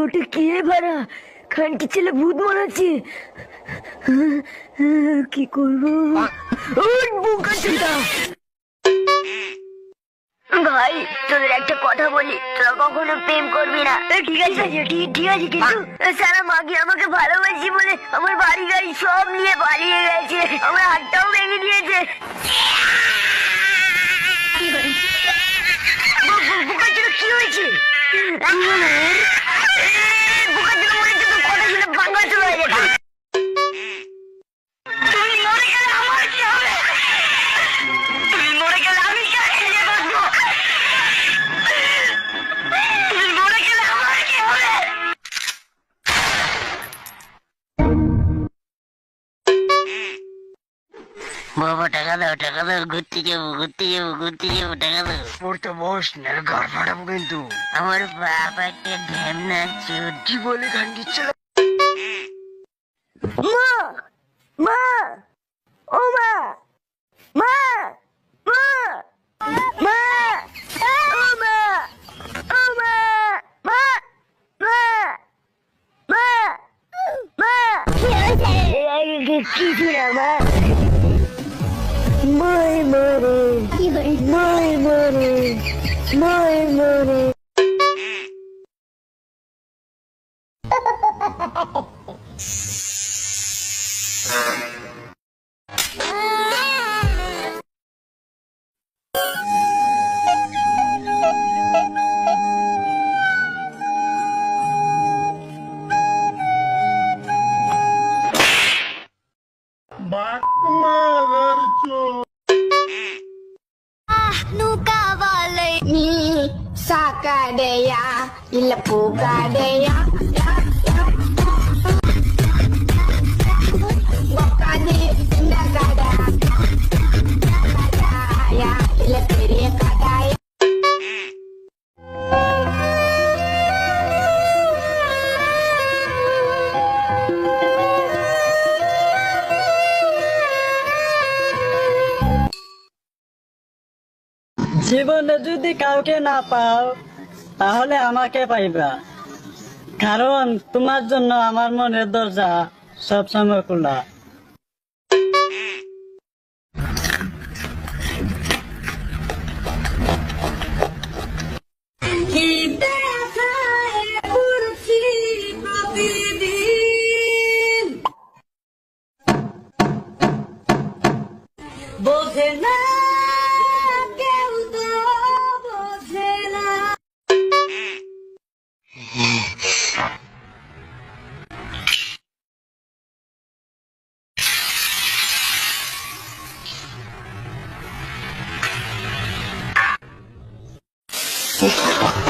ওটা কে ভাড়া? খানকি ছেলে ভূত মনে হচ্ছে। কি করবো? ভাই তোদের একটা কথা বলি, তোরা কখনো প্রেম করবি না। ঠিক আছে ঠিক আছে, কিন্তু সারা মাগি আমাকে ভালোবাসি বলে আমার বাড়ি গাড়ি সব নিয়ে পালিয়ে গেছে, আমার হাতটাও ভেঙে দিয়েছে। কি হয়েছে? কথা শুনে বাংলা চলে গেছে। বাবা টাকা দাও, ঘুরতে যাবো, টাকা দাও। পড়তে বস না, ঘর ফাটাবো কিন্তু। আমার বাবা একটা ঢ্যামনা চোদ। কি বলে খানকি ছেলে? মা মা ও মা মা মা মা ও মা ও মা মা মা মা মা কিছু না মা। মই মরে মই মরে মই মরে। Sakadeya, ilapukadeya, wakadi nagada, ya ilapiri kadaya. জীবনে যদি কাউকে না পাও তাহলে আমাকে পাইবা, কারণ তোমার জন্য আমার মনের দরজা সবসময় খোলা। বোঝে না কেউ, তো বোঝে না। Oh,